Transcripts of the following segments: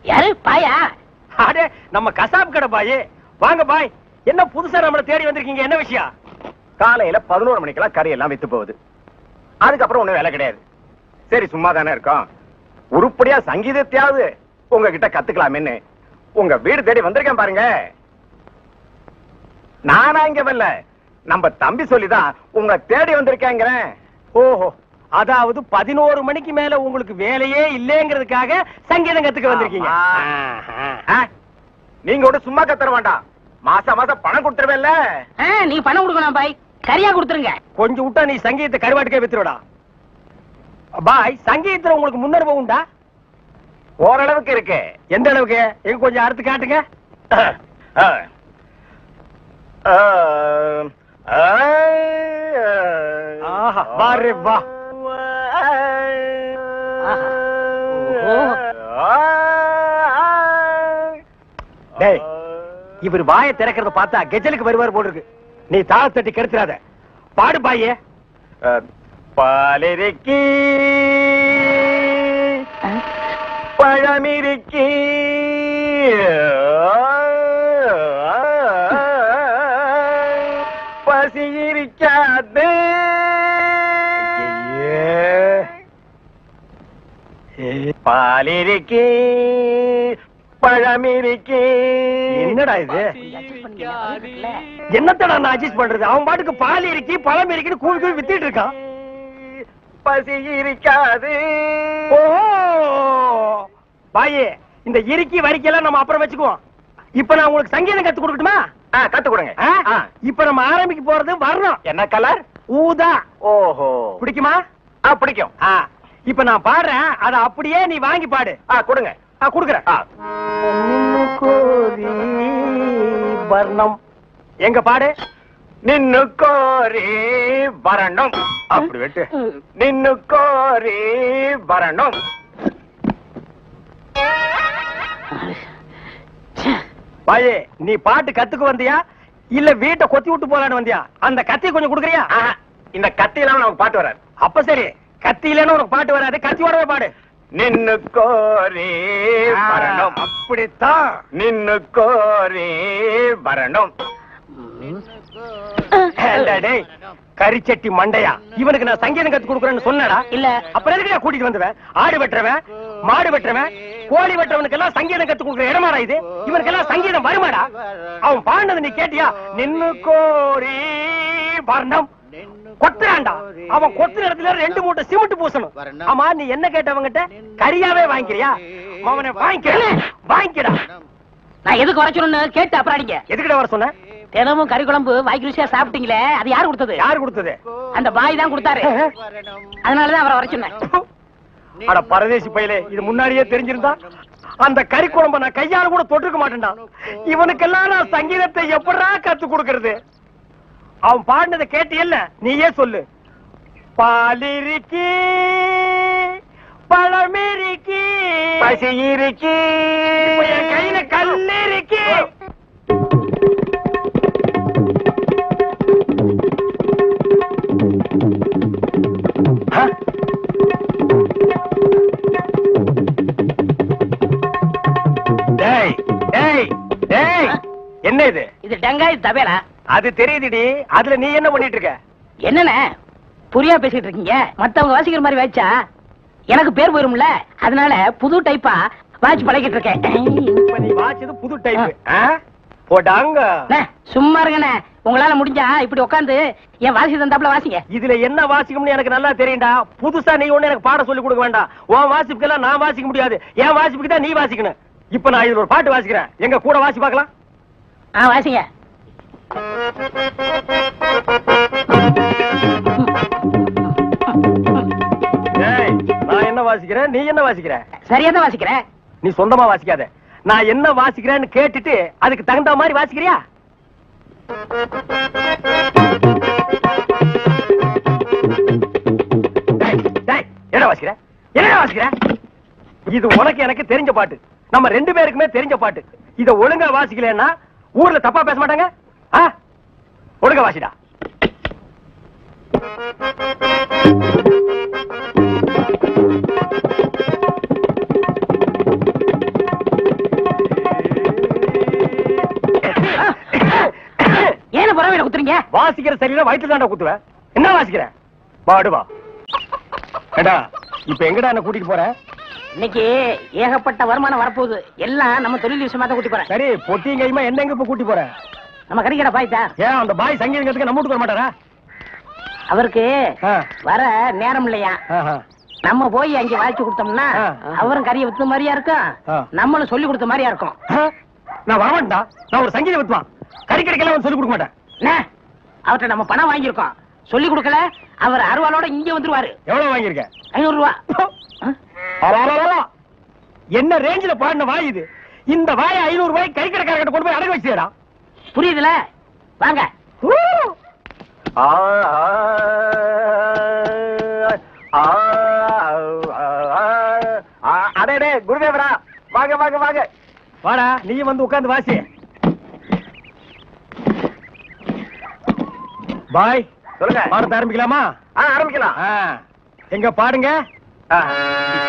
யாரு பாயா? அடே நம்ம கசாப் கடை பாய். வாங்க பாய். என்ன புதுசா நம்மள தேடி வந்திருக்கீங்க? என்ன விஷயம்? காலையில 11 மணிக்கெல்லாம் கறி எல்லாம் வித்து போகுது. அதுக்கப்புறம் ஒண்ணும் வேலை கிடையாது. சரி சும்மா தானே இருக்கோம், உருப்படியா சங்கீதத்தையாவது உங்ககிட்ட கத்துக்கலாமேன்னு உங்க வீடு தேடி வந்திருக்கேன் பாருங்க. நானா இங்க வரல, நம்ம தம்பி சொல்லிதான் உங்க தேடி வந்திருக்கேங்கிறேன். ஓஹோ, அதாவது 11 மணிக்கு மேல உங்களுக்கு வேலையே இல்லைங்கிறதுக்காக சங்கீதம் கத்துக்க வந்திருக்கீங்க. நீங்க கூட சும்மா கத்துற வேண்டாம், மாசம் மாசம் பணம் கொடுத்துருவேன்ல. நீ பணம் கொடுக்கணும் பாய், கரியா கொடுத்துருங்க. கொஞ்சம் விட்டா நீ சங்கீதத்தை கருவாட்டுக்கே வித்துருடா. பாய், சங்கீதத்துல உங்களுக்கு முன்னனுபவம் உண்டா? ஓரளவுக்கு இருக்கு. எந்த அளவுக்கு? எங்க கொஞ்சம் அறுத்து காட்டுங்க. ஆஹா, வாரு வா. டேய், இவர் வாயை திறக்கிறத பார்த்தா கெஜலுக்கு வருவார் போல இருக்கு. நீ தாளத்தட்டி கெடுத்துறாத. பாடு பாயே. பாலிருக்கி பழமிருக்கி பசி இருக்காது. பாலிருக்கி பழமிருக்கி. என்னடா இது? என்னத்தடா நான் அட்ஜஸ்ட் பண்றது? அவன் பாட்டுக்கு பால் இருக்கி பழம் இருக்குன்னு கூவி கூவி வித்திட்டு இருக்கான். பசி இருக்காது. ஓ பாயே, இந்த இறுக்கி வரிக்கையெல்லாம் நம்ம அப்புறம் வச்சுக்குவோம். இப்ப நான் உங்களுக்கு சங்கீதம் கத்து கொடுக்கட்டுமா? கத்து கொடுங்க. இப்ப நம்ம ஆரம்பிக்க போறது வரணும். என்ன கலர்? ஊதா. ஓஹோ, பிடிக்குமா? பிடிக்கும். இப்ப நான் பாடுறேன், அத அப்படியே நீ வாங்கி பாடு. கொடுங்க. குடுக்குறேன். வர்ணம் எங்க பாடு. நின்னு கோரி வரணும். அப்படி வெட்டு. நின்னு கோரி வரணும். பாயே, நீ பாட்டு கத்துக்கு வந்தியா இல்ல வீட்டை கொத்தி விட்டு போலான்னு வந்தியா? அந்த கத்தி கொஞ்சம் குடுக்குறியா? இந்த கத்தி இல்லாம நமக்கு பாட்டு வராது. அப்ப சரி, கத்தி இல்லன்னு உனக்கு பாட்டு வராது, கத்தியோடவே பாடு. நின்னு கோரி வரணும். அப்படித்தான். நின்னு கோரி வரணும். கரிச்சட்டி மண்டையா, இவனுக்கு நான் சங்கீதம் கத்து கொடுக்குறேன்னு சொன்னடா? இல்ல. அப்புறம் எதுக்கு கூட்டிட்டு வந்துவேன்? ஆடு வெட்டுறவன், மாடு வெட்டுறவன், கோழி வெட்டுறவனுக்கு எல்லாம் சங்கீதம் கத்து கொடுக்குற இடமாடா இது? இவனுக்கு எல்லாம் சங்கீதம் வருமாடா? அவன் பாடினது நீ கேட்டியா? நின்னு கோரி வர்ணம். கொத்துறான்டா. அவன் கொத்துற இடத்துல 2 மூட்டை சிமெண்ட் பூசணும். ஆமா, நீ என்ன கேட்டவங்கிட்ட? கரியாவே வாங்கிக்கிறியா? அவனை வாங்கிக்கடா. நான் எதுக்கு வர சொன்னு கேட்டு அப்புறம் அடிங்க. எதுக்கிட்ட வர சொன்ன? தினமும் கறி குழம்பு வாய்க்கு ருசியா சாப்பிட்டீங்களே, அது யாரு கொடுத்தது? யாரு கொடுத்தது? அந்த பாய் தான் கொடுத்தாரு. அதனாலதான் அவரை வர சொன்னேன். அட பரதேசி பையலே, இது முன்னாடியே தெரிஞ்சிருந்தா அந்த கறி குழம்ப நான் கையால கூட தொட்டுக்க மாட்டேன்டா. இவனுக்கெல்லாம் நான் சங்கீதத்தை எப்படா கத்து கொடுக்கறது? அவன் பாடினதை கேட்டியல்ல, நீயே சொல்லு. பாலிருக்கி பழமிருக்கி பசி இருக்கி என் கையில கல்லிருக்கி. என்ன இது? இது டங்காய் தபேலா. அது தெரியுதுடி. அதுல நீ என்ன பண்ணிட்டு இருக்க? என்னண்ணே புரியா பேசிட்டு இருக்கீங்க? மத்தவங்க வாசிக்கிற மாதிரி வாய்ச்சா எனக்கு பேர் போயிரும்ல, அதனால புது டைப்பா வாட்ச் பழகிட்டு இருக்கேன். இப்ப நீ வாட்சது புது டைப் போடாங்க. சும்மா இருங்கண்ணே, உங்களால முடிஞ்சா இப்படி உட்காந்து என் வாசி தந்தாப்புல வாசிங்க. இதுல என்ன வாசிக்கும்னு எனக்கு நல்லா தெரியும்டா. புதுசா நீ ஒண்ணு எனக்கு பாட சொல்லி கொடுக்க வேண்டாம். உன் வாசிப்புக்கெல்லாம் நான் வாசிக்க முடியாது. என் வாசிப்புக்கு தான் நீ வாசிக்கணும். இப்ப நான் இதுல ஒரு பாட்டு வாசிக்கிறேன், எங்க கூட வாசி பார்க்கலாம். வாசிங்க. நான் என்ன வாசிக்கிறேன், நீ என்ன வாசிக்கிற? சரியா தான் வாசிக்கிறேன். நீ சொந்தமா வாசிக்காத. நான் என்ன வாசிக்கிறேன்னு கேட்டுட்டு அதுக்கு தகுந்த மாதிரி வாசிக்கிறியா? என்ன வாசிக்கிற? என்ன வாசிக்கிற? இது உனக்கு எனக்கு தெரிஞ்ச பாட்டு, நம்ம 2 பேருக்குமே தெரிஞ்ச பாட்டு. இத ஒழுங்கா வாசிக்கலன்னா ஊர்ல தப்பா பேச மாட்டாங்க. ஒழுங்கா வாசிடா. வாசிக்கிற சரியில்லை வயிற்று தாண்டா குத்துவேன். என்ன வாசிக்கிற? பாடுவா. ஏடா இப்ப எங்கடா என்ன கூட்டிட்டு போற? இன்னைக்கு ஏகப்பட்ட வருமானம் வரப்போகுது. எல்லாம் நம்ம தொழில் விஷயமா தான் கூட்டி போறேன். சரி பொட்டியும் கையுமா என்ன எங்க இப்ப கூட்டி போற? நம்ம கறிக்கடை பாய்த்தா. ஏன் அந்த பாய் சங்கீதம் கத்துக்க நம்ம வீட்டுக்கு வர மாட்டாரா? அவருக்கு ஆ. வர நேரம் இல்லையா? ஆஹா. நம்ம போய் அங்க வாய்ச்சி கொடுத்தோம்னா ஆ. அவரும் கறியை வித்த மாதிரியா இருக்கும், ஆ. நம்மளும் சொல்லி கொடுத்த மாதிரியா இருக்கும். ஆ? நான் வரமாட்டா. நான் ஒரு சங்கீதம் வித்துவான். கறிக்கடைக்கெல்லாம் வந்து சொல்லி கொடுக்க மாட்டேன். என்ன? அவர்கிட்ட நம்ம பணம் வாங்கியிருக்கோம், சொல்லி கொடுக்கல. அவர் அருவாளோட இங்க வந்துருவாரு. எவ்வளவு வாங்கியிருக்க? 500 ரூபா. அலாலாலா. என்ன ரேஞ்சில பாடின வாய் இது? இந்த வாயை 500 ரூபாய் கறிக்கடைக்காரர்கிட்ட கொண்டு போய் அடகு வச்சுடா. புரியுதுல? வாங்க. அடே குருதேவரா, வாங்க வாங்க வாங்க. வாடா நீ வந்து உட்கார்ந்து வாசி. பாய் சொல்லுங்க. பாடத்தை ஆரம்பிக்கலாமா? ஆரம்பிக்கலாம். எங்க பாடுங்க.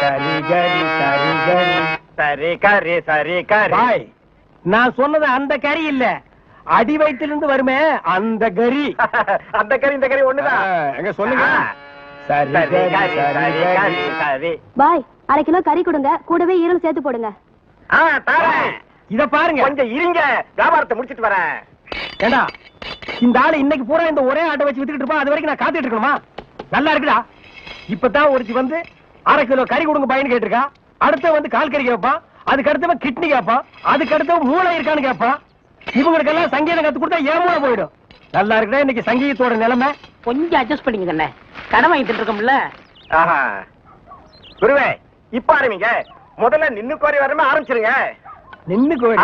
சரி கரி சரி கரி சரி கரி சரி கரி. பாய் நான் சொன்னது அந்த கறி இல்ல, அடி வயிற்றிலிருந்து வருமே அந்த கறி. அந்த கறி இந்த கறி ஒண்ணுதான். எங்க சொல்லுங்க. சரி சரி கரி கரி சரி சரி கரி. கரி சரி. பாய், 1/2 கிலோ கறி கொடுங்க, கூடவே ஈரல் சேர்த்து போடுங்க. தாரேன். இத பாருங்க. கொஞ்சம் இருங்க, வியாபாரத்தை முடிச்சிட்டு வரேன். ஏண்டா இந்த ஆளு இன்னைக்கு பூரா இந்த ஒரே ஆட்டை வச்சு வித்துக்கிட்டு இருப்பான், அது வரைக்கும் நான் காத்துட்டு இருக்கணுமா? நல்லா இருக்குடா. இப்பதான் ஒருத்தி வந்து 1/2 கிலோ கறி கொடுங்க பாயின்னு கேட்டிருக்கா. அடுத்த வந்து கால் கறி கேட்பான், அதுக்கு அடுத்தவன் கிட்னி கேட்பான், அதுக்கு அடுத்தவன் மூளை இருக்கான்னு கேட்பான். இவங்களுக்கெல்லாம் சங்கீதம் கத்து கொடுத்தா ஏன் மூளை போயிடும். நல்லா இருக்குடா இன்னைக்கு சங்கீதத்தோட நிலைமை. கொஞ்சம் அட்ஜஸ்ட் பண்ணிக்கங்க அண்ணே, கடன் வாங்கிட்டு இருக்கோம்ல. ஆஹா. குருவே இப்ப ஆரம்பிங்க. முதல்ல நின்னு கோரி வரமே ஆரம்பிச்சிருங்க. நின்னு கோழி.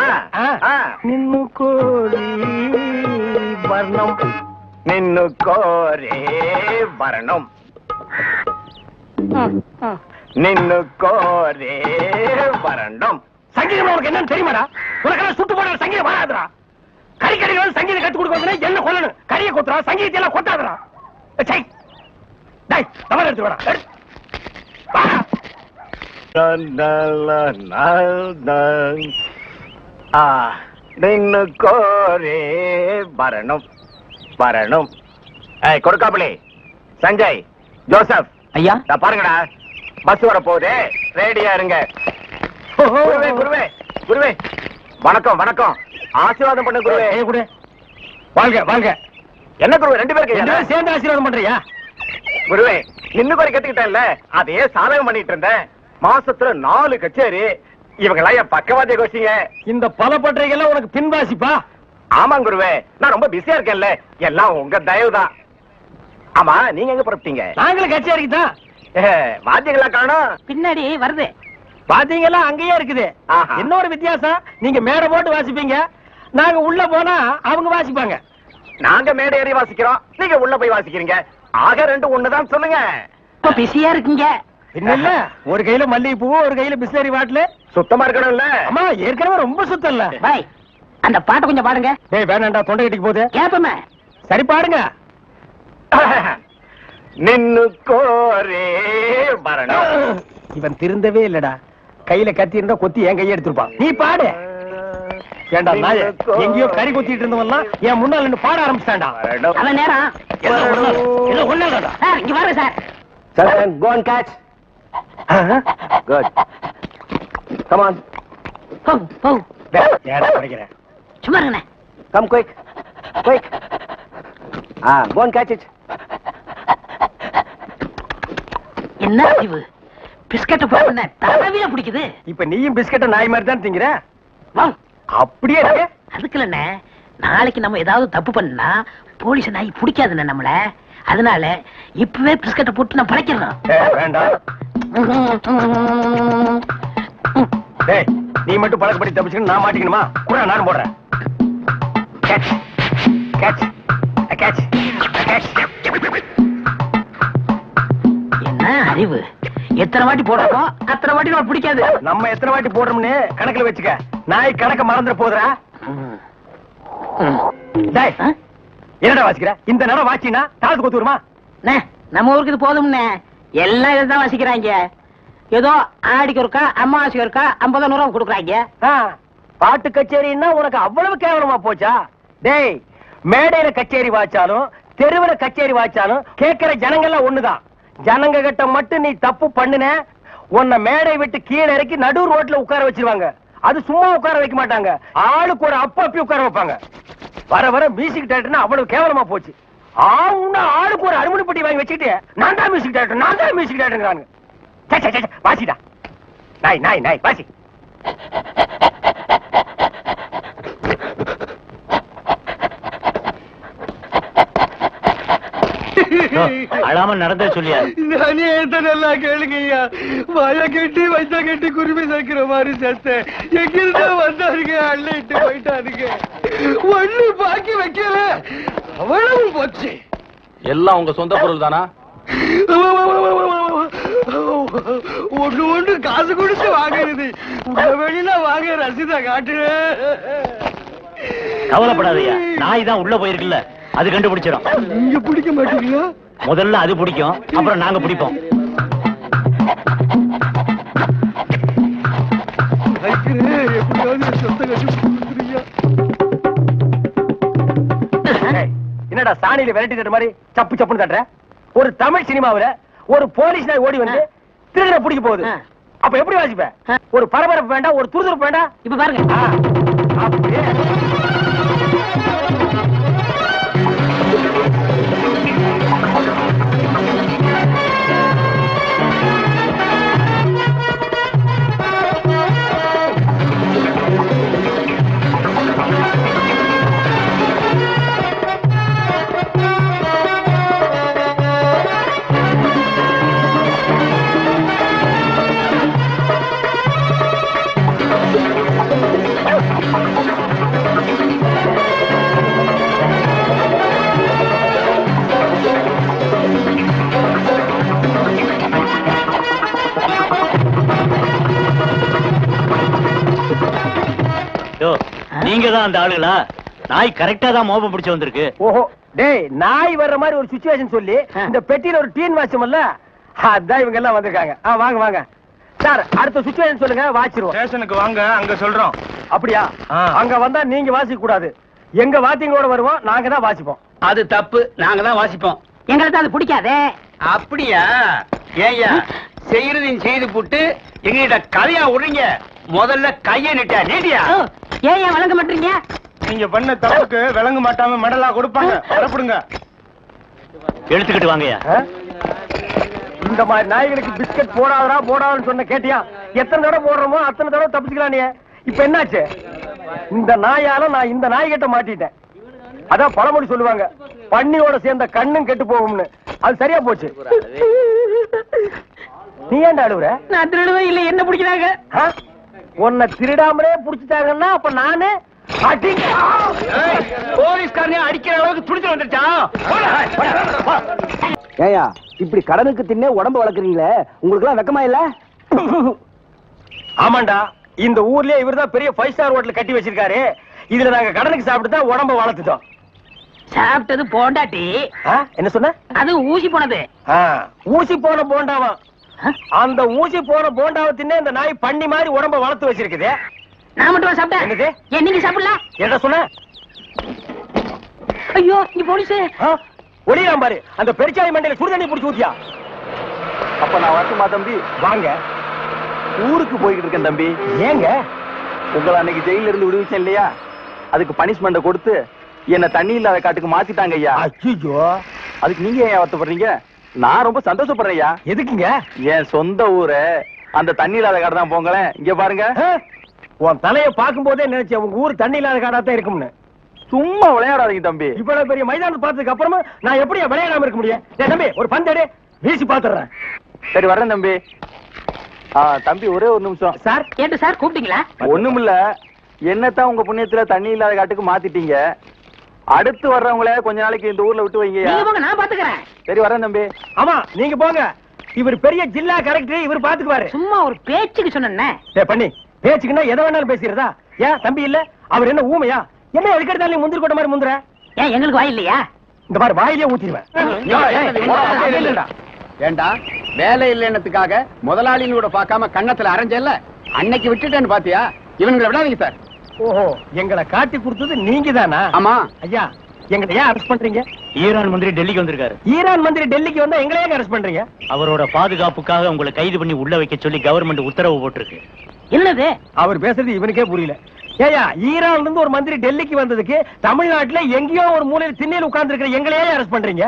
ஆ. நின்னு கோழி வர்ணம். நின்னு கோரே வரணும். நின்னு கோரே வரணும். சங்கீதம் உனக்கு என்னன்னு தெரியுமாடா? உனக்கெல்லாம் சுட்டு போட சங்கீதம் வராதுடா. கறிக்கடைகள் சங்கீதம் கத்து கொடுக்கணும் என்ன கொல்லணும்? கறியை கொத்துறா, சங்கீதத்தை எல்லாம் கொத்தாதுடா. டேய் தவறு எடுத்து வரா. நின்னு கோரே வரணும் வரணும். கொடுக்காப்புளி, சஞ்சய், ஜோசப், ஐயா பாருங்கடா பஸ் வர போகுது, ரெடியா இருங்க. குருவே குருவே குருவே வணக்கம் வணக்கம். ஆசீர்வாதம் பண்ண குருவே. குடு. வாழ்க வாழ்க. என்ன குருவே 2 பேருக்கு ரெண்டு பேரும் சேர்ந்து ஆசீர்வாதம் பண்றியா? குருவே நின்னு கோரி கத்துக்கிட்டேன்ல, அதையே சாதகம் பண்ணிட்டு இருந்தேன். மாசத்துல 4 கச்சேரி. இவங்களா என் பக்கவாதிய கோஷிங்க. இந்த பல பற்றைகள்லாம் உனக்கு பின்வாசிப்பா? ஆமாங்க குருவே, நான் ரொம்ப பிஸியா இருக்கேன்ல, எல்லாம் உங்க தயவுதான். ஆமா நீங்க எங்க புறப்பட்டீங்க? நாங்களும் கச்சேரிக்கு தான். வாத்தியங்களா காணோம்? பின்னாடி வருது. பாத்தீங்களா அங்கேயே இருக்குது. ஆஹா. இன்னொரு வித்தியாசம், நீங்க மேடை போட்டு வாசிப்பீங்க, நாங்க உள்ள போனா அவங்க வாசிப்பாங்க. நாங்க மேடை ஏறி வாசிக்கிறோம், நீங்க உள்ள போய் வாசிக்கிறீங்க. ஆக 2 ஒண்ணுதான் சொல்லுங்க. இப்ப பிஸியா இருக்கீங்க. இல்ல ஒரு கையில மல்லிகைப்பூ, ஒரு கையில பிஸ்லரி பாட்டில். சுத்தமா இருக்கணும்ல? அம்மா ஏற்கனவே ரொம்ப சுத்தம் இல்ல. பாய் அந்த பாட்டை கொஞ்சம் பாடுங்க. டேய் வேணாண்டா, தொண்டை கட்டிக்கு போகுது. கேப்பமே. சரி பாடுங்க. நின்னு கோரே வரணும். இவன் திருந்தவே இல்லடா. கையில கத்தி இருந்தா கொத்தி என் கையை எடுத்துருப்பான். நீ பாடு. ஏண்டா நாயே, எங்கேயோ கறி கொத்திட்டு இருந்தவன்லாம் என் முன்னால நின்னு பாட ஆரம்பிச்சான்டா. அவன் நேரம். ஏதோ ஒண்ணாடா. சார் இங்க வாங்க sir. Children, go and catch. Good. Come on. போ போ. ஏடா படிக்கிறேன். சும்மா இருங்கண்ணே. Come quick. Quick. Go and catch it. என்ன அறிவு, பிஸ்கட்ட போன தடவில பிடிக்குது. இப்ப நீயும் பிஸ்கட்ட நாய் மாதிரி தான் திங்கிற. வா. அப்படியே இருக்கு. அதுக்கு இல்லண்ணே, நாளைக்கு நம்ம ஏதாவது தப்பு பண்ணா போலீஸ் நாய் பிடிக்காதுண்ணே நம்மள. அதனால இப்பவே பிஸ்கட்ட போட்டு நான் படைக்கிறோம். வேண்டாம். டேய் நீ மட்டும் பழக்கப்படி தப்பிச்சுன்னு நான் மாட்டிக்கணுமா? கூட நானும் போடுறேன். Catch catch catch catch. என்ன அறிவு, எத்தனை வாட்டி போடுறோமோ அத்தனை வாட்டி நான் பிடிக்காது. நம்ம எத்தனை வாட்டி போடுறோம்னு கணக்குல வச்சுக்க. நாய் கணக்க மறந்துட போதுறா. டேய் என்னடா வாசிக்கிற? இந்த நேரம் வாசினா தாளத்து கொத்து வருமா? நம்ம ஊருக்கு இது போதும்னே, எல்லாம் இதுதான் வாசிக்கிறாங்க. ஏதோ ஆடிக்கு ஒருக்கா அம்மாவாசைக்கு ஒருக்கா 50 ரூபா கொடுக்குறாங்க. பாட்டு கச்சேரின்னா உனக்கு அவ்வளவு கேவலமா போச்சா? டேய் மேடையில கச்சேரி வாச்சாலும் தெருவுல கச்சேரி வாய்ச்சாலும் கேட்கிற ஜனங்கள்லாம் ஒண்ணுதான். ஜனங்க கிட்ட மட்டும் நீ தப்பு பண்ணுன, உன்னை மேடை விட்டு கீழே இறக்கி நடு ரோட்ல உட்கார வச்சிருவாங்க. அது சும்மா உட்கார வைக்க மாட்டாங்க, ஆளுக்கு ஒரு அப்பி உட்கார வைப்பாங்க. வர வர மியூசிக் டைரக்டர்னா அவ்வளவு கேவலமா போச்சு. ஆளுக்கு ஒரு அருமணி பெட்டி வாங்கி வச்சுக்கிட்டு நான் தான் மியூசிக் டைரக்டர் வாசிடா. நாய் நாய் நாய் வாசி. அழாம நடந்த சொல்லியா? நானே நல்லா கேளுங்கய்யா. வாய கட்டி வச்சா கட்டி குருவி சேர்க்கிற மாதிரி சேர்த்தேன். எங்கிருந்தா வந்தாருங்க, அள்ளிட்டு போயிட்டாருங்க. ஒண்ணு பாக்கி வைக்கல, அவ்வளவு போச்சு. எல்லாம் உங்க சொந்த பொருள் தானா? ஒண்ணு காசு கொடுத்து வாங்குறது. உங்க வெளியில வாங்க ரசீதா காட்டு. கவலைப்படாதயா, நாய் தான் உள்ள போயிருக்குல்ல, அது கண்டுபிடிச்சிடும். நீங்க பிடிக்க மாட்டீங்களா? முதல்ல அது பிடிக்கும், அப்புறம் நாங்க பிடிப்போம். என்னடா சாணியில விரட்டி தட்ட மாதிரி சப்பு சப்புன்னு தட்டுற? ஒரு தமிழ் சினிமாவுல ஒரு போலீஸ் நாய் ஓடி வந்து திருடனை பிடிக்க போகுது, அப்ப எப்படி வாசிப்ப? ஒரு பரபரப்பு வேண்டாம், ஒரு துருதுருப்பு வேண்டாம். இப்ப பாருங்க. அப்படியே நீங்க தான் அந்த ஆளுங்களா? நாய் கரெக்டா தான் மோப்பம் பிடிச்சு வந்திருக்கு. ஓஹோ, டேய் நாய் வர்ற மாதிரி ஒரு சிச்சுவேஷன் சொல்லி இந்த பெட்டியில ஒரு டீன் வாட்சமல்ல, அதான் இவங்க எல்லாம் வந்திருக்காங்க. வாங்க வாங்க சார், அடுத்த சிச்சுவேஷன் சொல்லுங்க, வாச்சிருவோம். ஸ்டேஷனுக்கு வாங்க, அங்க சொல்றோம். அப்படியா? அங்க வந்தா நீங்க வாசிக்க கூடாது, எங்க வாத்தியங்களோட வருவோம், நாங்க தான் வாசிப்போம். அது தப்பு, நாங்க தான் வாசிப்போம். எங்களுக்கு அது பிடிக்காதே. அப்படியா? ஏய்யா, செய்யறதையும் செய்து போட்டு எங்ககிட்ட கதையா விடுறீங்க. முதல்ல கைய நீட்டியா? ஏன் வழங்க மாட்டீங்க? நீங்க பண்ண தப்புக்கு விளங்க மாட்டாம மெடலா கொடுப்பாங்க, வரப்படுங்க. எடுத்துக்கிட்டு வாங்கயா. இந்த மாதிரி நாய்களுக்கு பிஸ்கட் போடாதுன்னு சொன்ன கேட்டியா? எத்தனை தடவை போடுறோமோ அத்தனை தடவை தப்பிச்சுக்கலாம். நீ இப்ப என்னாச்சு? இந்த நாயால நான் இந்த நாய்கிட்ட மாட்டிட்டேன். அதான் பழமொழி சொல்லுவாங்க, பன்னியோட சேர்ந்த கண்ணும் கெட்டு போகும்னு. அது சரியா போச்சு. நீ ஏன்டா அழுவுற? நான் திருடுவே இல்ல, என்ன பிடிக்கிறாங்க. உன்னை திருடாமலே புடிச்சிட்டாங்கன்னா அப்ப நானு போலீஸ்காரனே அடிக்கிற அளவுக்கு துடிச்சு வந்துருச்சா? ஏயா இப்படி கடனுக்கு தின்னே உடம்பு வளர்க்குறீங்களே, உங்களுக்கு எல்லாம் வெக்கமா இல்ல? ஆமாண்டா, இந்த ஊர்லயே இவர்தான் பெரிய 5 ஸ்டார் ஹோட்டல் கட்டி வச்சிருக்காரு. இதுல நாங்க கடனுக்கு சாப்பிட்டு தான் உடம்ப வளர்த்துட்டோம். சாப்பிட்டது போண்டாட்டி. என்ன சொன்ன? அது ஊசி போனது. ஊசி போன போண்டாவா? அந்த ஊசி போன போண்டாவை தின்னே இந்த நாய் பண்ணி மாதிரி உடம்ப வளர்த்து வச்சிருக்குது. நான் மட்டும் சாப்பிட்டேன். என்னது? ஏன் நீங்க சாப்பிடல? என்ன சொன்ன? ஐயோ, இங்க போலீஸ். ஒளியாம் பாரு, அந்த பெருச்சாளி மண்டையில சுடுதண்ணி புடிச்சு ஊத்தியா? அப்ப நான் வரட்டுமா தம்பி? வாங்க. ஊருக்கு போய்கிட்டு இருக்கேன் தம்பி. ஏங்க? உங்களை அன்னைக்கு ஜெயில இருந்து விடுவிச்சேன் இல்லையா, அதுக்கு பனிஷ்மெண்ட் கொடுத்து என்ன தண்ணி இல்லாத காட்டுக்கு மாத்திட்டாங்க ஐயா. ஐயோ, அதுக்கு நீங்க ஏன் வருத்தப்படுறீங்க? நான் ரொம்ப சந்தோஷப்படுறேன் ஐயா. எதுக்குங்க? என் சொந்த ஊரு அந்த தண்ணி இல்லாத காடு தான். போங்களேன், இங்க பாருங்க. உன் தலைய பாக்கும் போதே நினைச்சேன் உங்க ஊர் தண்ணி இல்லாத காடாத்தான் இருக்கும்னு. சும்மா விளையாடாதீங்க தம்பி. இவ்வளவு பெரிய மைதானம் பார்த்ததுக்கு அப்புறமா நான் எப்படி விளையாடாம இருக்க முடியும்? தம்பி, ஒரு பந்தேடு வீசி பாத்துறேன். சரி வர்றேன் தம்பி. தம்பி ஒரே ஒரு நிமிஷம். சார், கேட்டு சார் கூப்பிட்டீங்களா? ஒண்ணுமில்ல, என்னத்தான் உங்க புண்ணியத்துல தண்ணி இல்லாத காட்டுக்கு மாத்திட்டீங்க. அடுத்து வர்றவங்கள கொஞ்ச நாளைக்கு இந்த ஊர்ல விட்டு வைங்க. நீங்க போங்க, நான் பாத்துக்கிறேன். சரி வரேன் தம்பி. ஆமா, நீங்க போங்க. இவர் பெரிய ஜில்லா கலெக்டர், இவர் பாத்துக்குவாரு. சும்மா ஒரு பேச்சுக்கு சொன்னேன். பண்ணி பேச்சுக்குன்னா எதை வேணாலும் பேசிக்கிறதா? ஏன் தம்பி இல்ல? அவர் என்ன ஊமையா? என்ன எதுக்கெடுத்தாலும் நீ முந்திரி கொட்ட மாதிரி முந்துற? ஏன் எங்களுக்கு வாய் இல்லையா? இந்த மாதிரி வாயிலே ஊத்திடுவேன். ஏண்டா, வேலை இல்லைன்னதுக்காக முதலாளிகளோட பார்க்காம கண்ணத்துல அரைஞ்சல்ல, அன்னைக்கு விட்டுட்டேன்னு பாத்தியா? இவங்களை விடாதீங்க சார். ஓஹோ, எங்களை காட்டி கொடுத்தது நீங்க தானா? ஆமா ஐயா, எங்களை ஏன் அரெஸ்ட் பண்றீங்க? ஈரான் மந்திரி டெல்லிக்கு வந்திருக்காரு. ஈரான் மந்திரி டெல்லிக்கு வந்தா எங்களை ஏன் அரெஸ்ட் பண்றீங்க? அவரோட பாதுகாப்புக்காக உங்களை கைது பண்ணி உள்ள வைக்க சொல்லி கவர்மெண்ட் உத்தரவு போட்டிருக்கு. என்னது அவர் பேசுறது இவனுக்கே புரியல. ஏயா, ஈரான்ல இருந்து ஒரு மந்திரி டெல்லிக்கு வந்ததுக்கு தமிழ்நாட்டுல எங்கேயோ ஒரு மூலையில் திண்ணையில் உட்கார்ந்து இருக்கிற எங்களையே அரெஸ்ட் பண்றீங்க?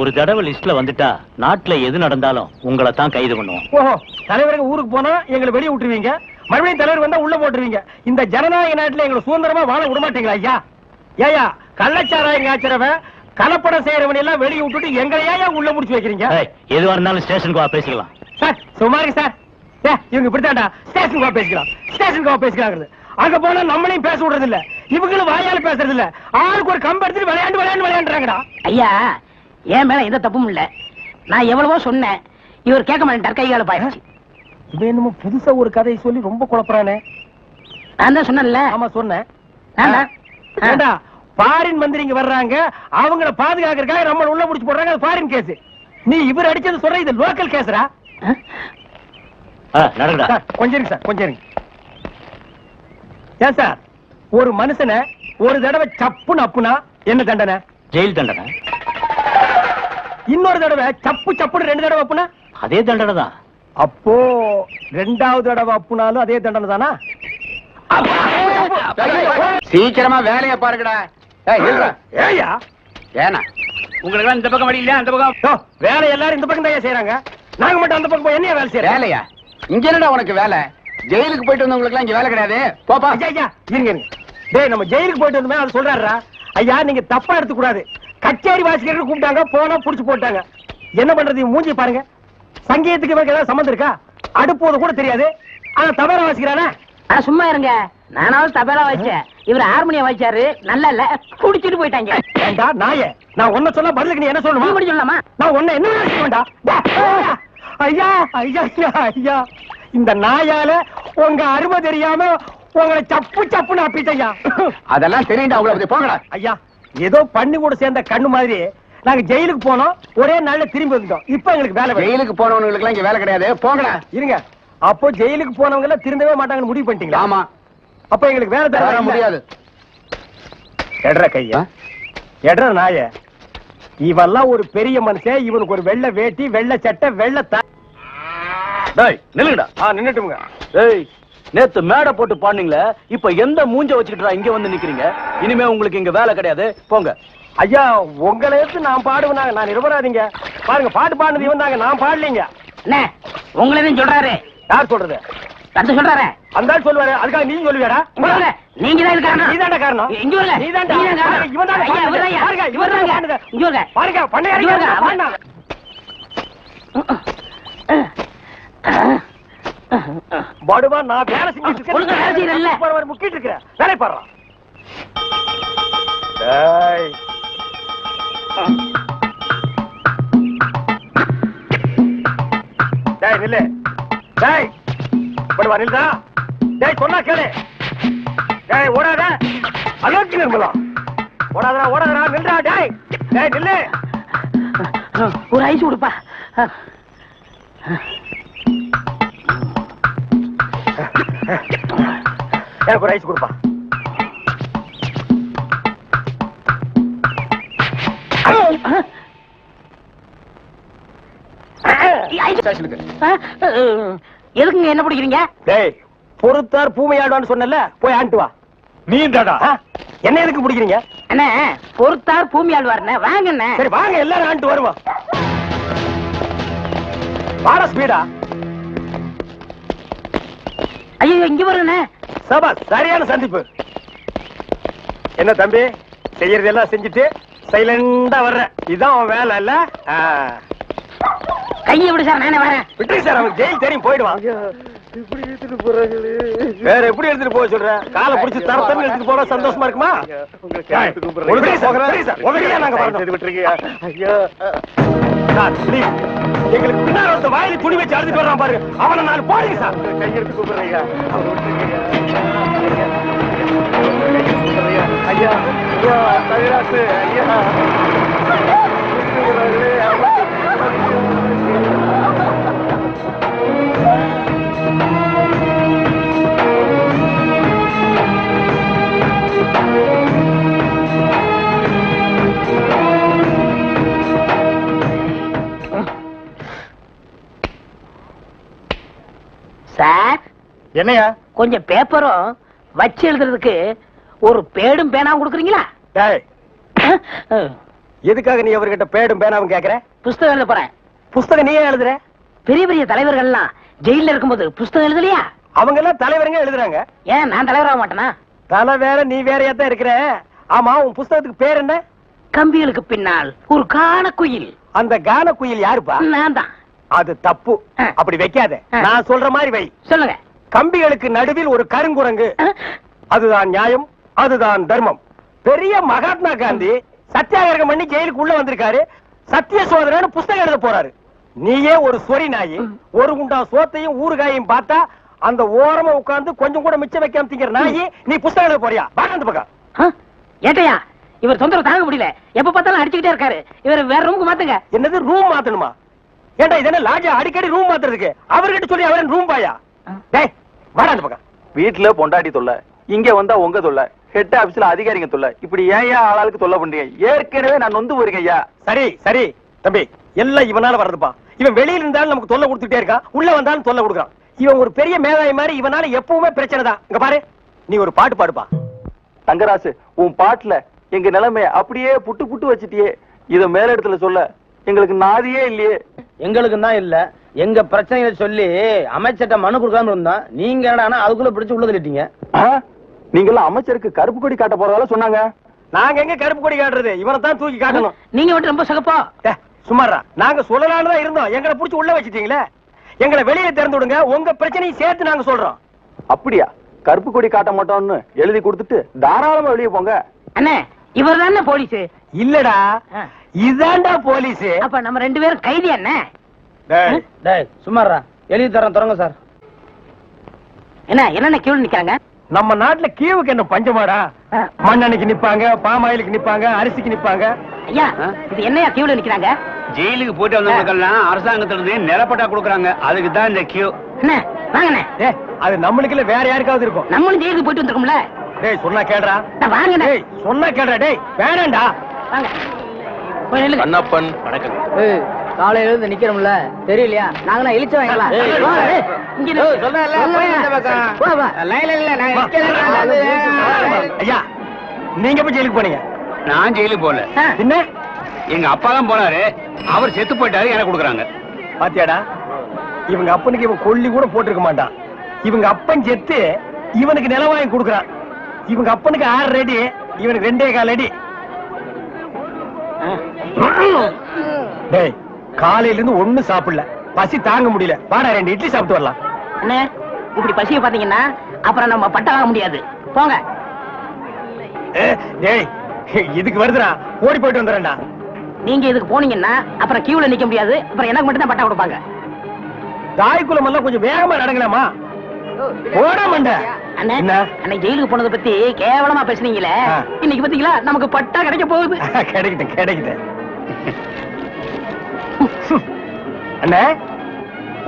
ஒரு தடவை லிஸ்ட்ல வந்துட்டா நாட்டுல எது நடந்தாலும் உங்களை தான் கைது பண்ணுவோம். ஓஹோ, தலைவருக்கு ஊருக்கு போனா எங்களை வெளியே விட்டுருவீங்க, மறுபடியும் தலைவர் வந்தா உள்ள போட்டுருவீங்க. இந்த ஜனநாயக நாட்டுல எங்களை சுதந்திரமா வாழ விட மாட்டீங்களா ஐயா? ஏயா, கள்ளச்சாராயம் காய்ச்சறவன் கலப்படம் செய்யறவன் எல்லாம் வெளியே விட்டுட்டு எங்களையா உள்ள முடிச்சு வைக்கிறீங்க? எதுவா இருந்தாலும் ஸ்டேஷனுக்கு வா பேசிக்கலாம். சார் சுமாரி சார், இவங்க இப்படித்தாண்டா ஸ்டேஷனுக்கு வா பேசிக்கலாம், ஸ்டேஷனுக்கு வா பேசிக்கலாம். அங்க போனா நம்மளையும் பேச விடுறது இல்ல, இவங்களும் வாயால பேசுறது இல்ல, ஆளுக்கு ஒரு கம்பு எடுத்துட்டு விளையாண்டுறாங்கடா. ஐயா, என் மேல எந்த தப்பும் இல்ல. நான் எவ்வளவோ சொன்னேன், இவர் கேட்க மாட்டேன், கைகால பாயிடுச்சு. இவன் என்னமோ புதுசா ஒரு கதையை சொல்லி ரொம்ப குழப்பறானே. நான் தான் சொன்னேன்ல. ஆமா சொன்னேன். ஏண்டா ஃபாரின் மந்திரிங்க வர்றாங்க, அவங்கள பாதுகாக்கிறதுக்காக நம்ம உள்ள முடிச்சு போடுறாங்க, அது ஃபாரின் கேஸ். நீ இவர் அடிச்சது சொல்ற, இது லோக்கல் கேஸ்ரா. நடக்குதா? கொஞ்சம் இருங்க சார், கொஞ்சம் இருங்க. ஏன் சார், ஒரு மனுஷனை ஒரு தடவை சப்புன்னு அப்புனா என்ன தண்டனை? ஜெயில் தண்டனை. இன்னொரு தடவை சப்பு சப்புன்னு 2 தடவை அப்புனா அதே தண்டனை தான். அப்போ 2வது தடவை அப்புனாலும் அதே தண்டனை தானா? சீக்கிரமா வேலையை பாருங்கடா. ஏயா ஏனா உங்களுக்கு இந்த பக்கம் வழி இல்ல, அந்த பக்கம் வேலை எல்லாரும் இந்த பக்கம் தான் செய்யறாங்க, நாங்க மட்டும் அந்த பக்கம் போய் என்ன வேலை செய்யறோம்? வேலையா? இங்க என்னடா உனக்கு வேலை? ஜெயிலுக்கு போயிட்டு வந்தவங்களுக்கு எல்லாம் இங்க வேலை கிடையாது. போப்பா. ஐயா இருங்க, டேய் நம்ம ஜெயிலுக்கு போயிட்டு வந்தோமே அது சொல்றாரா? ஐயா நீங்க தப்பா எடுத்துக்க கூடாது. கச்சேரி வாசிக்கிறதுக்கு கூப்பிட்டாங்க, போனா புடிச்சு போட்டாங்க. என்ன பண்றது? மூஞ்சி பாருங்க. சங்கீதத்துக்கு இவருக்கு ஏதாவது சம்பந்தம் இருக்கா? அடுப்போது கூட தெரியாது, ஆனா தபேலா வாசிக்கிறானா? சும்மா இருங்க, நானாவது தபேலா வாசிச்சேன், இவர் ஹார்மோனியம் வாசிச்சாரு. நல்லா இல்ல, குடிச்சிட்டு போயிட்டாங்க. ஏண்டா நாயே, நான் ஒன்ன சொல்ல பதிலுக்கு நீ என்ன சொல்லணுமா? நீ சொல்லலாமா? நான் ஒன்ன என்ன செய்வேன்டா? ஐயா ஐயா ஐயா, இந்த நாயால உங்க அருமை தெரியாம உங்களை சப்பு சப்புன்னு அப்பிட்டையா. அதெல்லாம் தெரியுண்டா உங்களுக்கு. போங்கடா. ஐயா, ஏதோ பண்ணி கூட சேர்ந்த கண்ணு மாதிரி நாங்க ஜெயிலுக்கு போனோம், ஒரே நாள்ல திரும்பி வந்துட்டோம். இப்ப எங்களுக்கு வேலை. ஜெயிலுக்கு போனவங்களுக்கு எல்லாம் இங்க வேலை கிடையாது. போங்கடா. இருங்க, அப்போ ஜெயிலுக்கு போனவங்க எல்லாம் திருந்தவே மாட்டாங்கன்னு முடிவு பண்ணிட்டீங்களா? ஆமா. அப்ப எங்களுக்கு வேலை தர முடியாது. எட்ற கையா, எட்ற நாய. இவெல்லாம் ஒரு பெரிய மனுஷன், இவனுக்கு ஒரு வெள்ளை வேட்டி, வெள்ளை சட்டை, வெள்ளை நில்லுங்கடா. நின்னுட்டுங்க. ஏய், நேத்து மேடை போட்டு பாடுனீங்களே, இப்ப எந்த மூஞ்ச வச்சுக்கிட்டா இங்க வந்து நிக்கிறீங்க? இனிமே உங்களுக்கு இங்க வேலை கிடையாது, போங்க. ஐயா, உங்களை எடுத்து நான் பாடுவேனாங்க, நான் நிரபராதிங்க. பாருங்க, பாட்டு பாடுனது இவன் தாங்க, நான் பாடலீங்க. என்ன உங்களதான் சொல்றாரு? யார் சொல்றது? தந்து சொல்றாரு. அந்த ஆள் சொல்லுவாரு, அதுக்காக நீங்க சொல்லுவியாடா? நீங்க தான் காரணம். நீதான்டா காரணம். இங்க வரல. நீதான்டா. இவன் தான் பாருங்க, இங்க வரங்க. பாருங்க, பண்ணையாரு படுவா. நான் வேலை செஞ்சுட்டு ஒழுங்கா வேலை செய்யறல்ல. இருக்கேன், முக்கிட்டு இருக்கிறேன், வேலை பாடுறான். டேய் நில்லு. டேய் படுவா, நில்லுடா. டேய் சொன்னா கேளு. டேய் ஓடாத, அலோச்சி நிர்மலா. ஓடாதடா, ஓடாதடா, நில்லுடா. டேய் டேய் நில்லு. ஒரு ஐஸ் கொடுப்பா. எனக்கு ஒரு ஐஸ் கொடுப்பா. எதுக்குங்க என்ன பிடிக்கிறீங்க? டேய், பொறுத்தார் பூமையாடுவான்னு சொன்னல, போய் ஆண்டு வா. நீ தாடா என்ன எதுக்கு பிடிக்கிறீங்க? அண்ணே, பொறுத்தார் பூமி ஆழ்வார்ண்ணே, வாங்க அண்ணே. சரி வாங்க, எல்லாரும் ஆண்டு வருவோம். வாட ஸ்பீடா. ஐயோ, இங்க வருண்ணே. சபா, சரியான சந்திப்பு. என்ன தம்பி, செய்யறதெல்லாம் செஞ்சுட்டு சைலண்டா வர்ற, இதான் அவன் வேலை இல்ல? கையை விடு சார், நானே வரேன். விட்டு சார், அவன் ஜெயில் தெரியும், போயிடுவான். வேற எப்படி எடுத்துட்டு போக சொல்ற? காலை பிடிச்சி தரத்தன்னு எடுத்துட்டு போனா சந்தோஷமா இருக்குமா? எங்களுக்கு பின்னாடி ஒருத்த வாயில துணி வச்சு அழுதுட்டு வர்றான் பாரு, அவனை நான் போடுங்க சார். கையெடுத்து கூப்பிடுறீங்க ஐயா. ஐயா தவிராசு ஐயா. என்னையா? கொஞ்சம் பேப்பரும் வச்சு எழுதுறதுக்கு ஒரு பேடும் பேனாவும் கொடுக்குறீங்களா? டேய், எதுக்காக நீ அவர்கிட்ட பேடும் பேனாவும் கேக்குற? புஸ்தகம் எழுத போறேன். புஸ்தகம் நீயே எழுதுற? பெரிய பெரிய தலைவர்கள்லாம் ஜெயில இருக்கும்போது புஸ்தகம் எழுதலையா? அவங்க எல்லாம் தலைவருங்க எழுதுறாங்க. ஏன் நான் தலைவராக மாட்டேனா? தலை வேற நீ வேறையா தான் இருக்கிற. ஆமா, உன் புஸ்தகத்துக்கு பேர் என்ன? கம்பிகளுக்கு பின்னால் ஒரு கானக்குயில். அந்த கான குயில் யாருப்பா? நான் தான். அது தப்பு. அப்படி வைக்காத. நான் சொல்ற மாதிரி வை. சொல்லுங்க. கம்பிகளுக்கு நடுவில் ஒரு கருங்குரங்கு. அதுதான் நியாயம், அதுதான் தர்மம். பெரிய மகாத்மா காந்தி சத்தியாகிரகம் பண்ணி ஜெயிலுக்கு உள்ள வந்திருக்காரு. சத்திய சோதனைன்னு புஸ்தகம் எழுத போறாரு. நீயே ஒரு சொரி நாயி, ஒரு குண்டா சோத்தையும் ஊறுகாயையும் பார்த்தா அந்த ஓரமா உட்கார்ந்து கொஞ்சம் கூட மிச்சம் வைக்காம திங்கிற நாயி, நீ புஸ்தகம் எழுத போறியா? வாங்க அந்த பக்கம். ஏட்டையா, இவர் தொந்தரவு தாங்க முடியல. எப்ப பார்த்தாலும் அடிச்சுக்கிட்டே இருக்காரு. இவர் வேற ரூமுக்கு மாத்துங்க. என்னது ரூம் மாத்தணுமா? ஏண்டா இது என்ன லாட்ஜா அடிக்கடி ரூம் மாத்துறதுக்கு? அவர்கிட்ட சொல்லி அவரன் ரூம் பாயா? டேய் வாடா அந்த பக்கம். வீட்டுல பொண்டாட்டி தொல்லை, இங்க வந்தா உங்க தொல்லை, ஹெட் ஆபீஸ்ல அதிகாரிங்க தொல்லை, இப்படி ஏன் ஆளாளுக்கு தொல்லை பண்றீங்க? ஏற்கனவே நான் நொந்து போயிருக்கேன் ஐயா. சரி சரி தம்பி, எல்லாம் இவனால வர்றதுப்பா. இவன் வெளியில இருந்தாலும் நமக்கு தொல்லை கொடுத்துட்டே இருக்கான், உள்ள வந்தாலும் தொல்லை கொடுக்கான். இவன் ஒரு பெரிய மேதாவி மாதிரி, இவனால எப்பவுமே பிரச்சனை தான். இங்க பாரு, நீ ஒரு பாட்டு பாடுப்பா. தங்கராசு, உன் பாட்டுல எங்க நிலைமைய அப்படியே புட்டு புட்டு வச்சிட்டியே. இத மேல இடத்துல சொல்ல எங்களுக்கு நாதியே இல்லையே. எங்களுக்கு தான் இல்ல, எங்க பிரச்சனைகளை சொல்லி அமைச்சர்ட்ட மனு கொடுக்காம இருந்தோம். நீங்க என்னன்னா அதுக்குள்ள பிடிச்சு உள்ள தள்ளிட்டீங்க. நீங்க எல்லாம் அமைச்சருக்கு கருப்பு கொடி காட்ட போறதால சொன்னாங்க. நாங்க எங்க கருப்பு கொடி காட்டுறது? இவனை தான் தூக்கி காட்டணும். நீங்க மட்டும் ரொம்ப சகப்பா. சுமாரா, நாங்க சொல்லலாம்னு தான் இருந்தோம். எங்களை புடிச்சு உள்ள வச்சிட்டீங்களே. எங்களை வெளியே திறந்து விடுங்க, உங்க பிரச்சனையும் சேர்த்து நாங்க சொல்றோம். அப்படியா? கருப்பு கொடி காட்ட மாட்டோம்னு எழுதி கொடுத்துட்டு தாராளமா வெளியே போங்க. அண்ணே, இவர் தானே போலீஸ்? இல்லடா, இதாண்டா போலீஸ். அப்ப நம்ம ரெண்டு பேரும் கைதி அண்ணே. டேய் சும்மாறா, எழுதி தரேன் தொடங்க சார். என்ன கியூல நிக்காங்க? நம்ம நாட்டுல கீவுக்கு என்ன பஞ்சமாடா? மண்ணெண்ணைக்கு நிப்பாங்க, பாமாயிலுக்கு நிப்பாங்க, அரிசிக்கு நிப்பாங்க. ஐயா, இது என்னையா கியூல நிக்கிறாங்க? ஜெயிலுக்கு போயிட்டு வந்தவங்களுக்கெல்லாம் அரசாங்கத்திலிருந்து நிலப்பட்டா கொடுக்குறாங்க. அதுக்கு தான் இந்த கியூ. அண்ணே வாங்கண்ணே. அது நம்மளுக்கு இல்ல, வேற யாருக்காவது இருக்கும். நம்மளும் ஜெயிலுக்கு போயிட்டு வந்திருக்கோம்ல. டேய் சொன்னா கேடுறா. வாங்கண்ணே. டேய் சொன்னா கேடுறா. டேய் வேணாண்டா. வாங்க. போய் நில்லுங்க. அண்ணப்பன் வணக்கம். காலையில இருந்து நிக்கிறோம்ல, தெரியலையா? நாங்க இழிச்ச வாங்கலாம். ஐயா, நீங்க போய் ஜெயிலுக்கு போனீங்க? நான் ஜெயிலுக்கு போல, என்ன எங்க அப்பா தான் போனாரு. அவர் செத்து போயிட்டாரு, எனக்கு கொடுக்குறாங்க. பாத்தியாடா, இவங்க அப்பனுக்கு இவன் கொல்லி கூட போட்டிருக்க மாட்டான். இவங்க அப்பன் செத்து இவனுக்கு நிலம் வாங்கி கொடுக்குறான். இவங்க அப்பனுக்கு 6 அடி, இவனுக்கு 2.25 அடி. டேய், காலையில இருந்து ஒண்ணும் சாப்பிடல, பசி தாங்க முடியல. வாடா 2 இட்லி சாப்பிட்டு வரலாம். அண்ணே, இப்படி பசிய பாத்தீங்கன்னா அப்புறம் நம்ம பட்ட வாங்க முடியாது. போங்க. டேய், இதுக்கு வருதுடா, ஓடி போயிட்டு வந்துடுறேன்டா. நீங்க இதுக்கு போனீங்கன்னா அப்புறம் கியூல நிக்க முடியாது. அப்புறம் எனக்கு மட்டும் தான் பட்டா கொடுப்பாங்க. தாய்க்குளம் எல்லாம் கொஞ்சம் வேகமா நடங்கலாமா? ஓட மாண்ட. அண்ணே, அன்னைக்கு ஜெயிலுக்கு போனதை பத்தி கேவலமா பேசுனீங்களே, இன்னைக்கு பாத்தீங்களா நமக்கு பட்டா கிடைக்க போகுது. கிடைக்கிட்டேன் கிடைக்கிட்டேன். அண்ணே,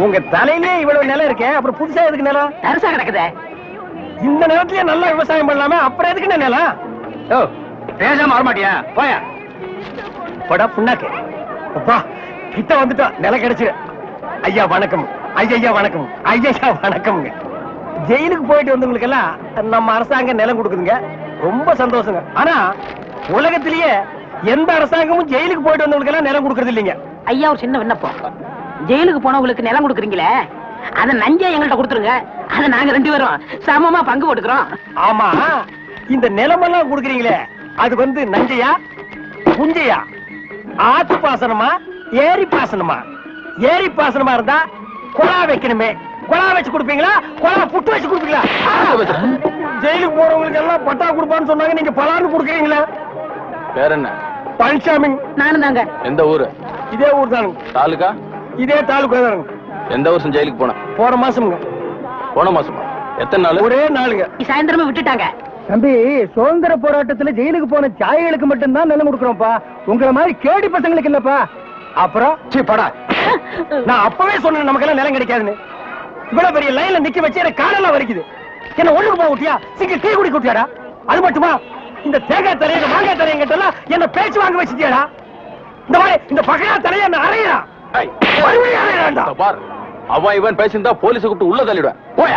உங்க தலையிலே இவ்வளவு நிலம் இருக்கே, அப்புறம் புதுசா எதுக்கு நிலம்? தரிசா கிடக்குதே. இந்த நிலத்திலேயே நல்லா விவசாயம் பண்ணலாமே, அப்புறம் எதுக்கு என்ன நிலம்? ஓ, பேசாம வரமாட்டியா? போயா படா புண்ணாக்கு. அப்பா கிட்ட வந்துட்டோம், நிலம் கிடைச்சிரு. ஐயா வணக்கம். ஐயா வணக்கம். ஐயா வணக்கம்ங்க. ஜெயிலுக்கு போயிட்டு வந்தவங்களுக்கு எல்லாம் நம்ம அரசாங்கம் நிலம் கொடுக்குதுங்க, ரொம்ப சந்தோஷங்க. ஆனா உலகத்திலேயே எந்த அரசாங்கமும் ஜெயிலுக்கு போயிட்டு வந்தவங்களுக்கு எல்லாம் நிலம் கொடுக்கறது இல்லைங்க. ஐயா, ஒரு சின்ன விண்ணப்பம். ஜெயிலுக்கு போனவங்களுக்கு நிலம் கொடுக்குறீங்களே, அத நஞ்சா எங்கள்கிட்ட கொடுத்துருங்க. அத நாங்க 2 பேரும் சமமா பங்கு போட்டுக்கிறோம். ஆமா, இந்த நிலமெல்லாம் கொடுக்குறீங்களே, அது வந்து நஞ்சையா புஞ்சையா, ஆத்து பாசனமா ஏரி பாசனமா? ஏரி பாசனமா இருந்தா குழா வைக்கணுமே, குழா வச்சு கொடுப்பீங்களா, குழா புட்டு வச்சு கொடுப்பீங்களா? ஜெயிலுக்கு போறவங்களுக்கு எல்லாம் பட்டா கொடுப்பான்னு சொன்னாங்க, நீங்க பலான்னு கொடுக்குறீங்களா? வேற என்ன? பழனிசாமி. நானும் தாங்க. எந்த ஊரு? இதே ஊர் தானுங்க. தாலுகா? இதே தாலுகா தானுங்க. எந்த வருஷம் ஜெயிலுக்கு போன? போன மாசம்ங்க. போன மாசமா? எத்தனை நாள்? ஒரே நாளுங்க. சாயந்தரமே விட்டுட்டாங்க. தம்பி, சுதந்திர போராட்டத்துல ஜெயிலுக்கு போன தியாகிகளுக்கு மட்டும்தான் நிலம் கொடுக்குறோம்ப்பா. உங்களை மாதிரி கேடி பசங்களுக்கு இல்லப்பா. அப்புறம் படா, நான் அப்பவே சொன்னேன் நமக்கெல்லாம் நிலம் கிடைக்காதுன்னு. இவ்வளவு பெரிய லைன்ல நிக்க வச்சு எனக்கு காலெல்லாம் வலிக்குது. என்ன ஒண்ணுக்கு போக விட்டியா? சீக்கிரம் டீ குடி குட்டியாடா. அது மட்டுமா, இந்த தேங்காய் தலைய மாங்காய் தலைய கிட்ட எல்லாம் என்ன பேச்சு வாங்க வச்சுட்டியாடா? இந்த மாதிரி இந்த பகையா தலைய என்ன அறையா? அவன் இவன் பேசியிருந்தா போலீஸ் கூப்பிட்டு உள்ள தள்ளிடுவேன். போயா.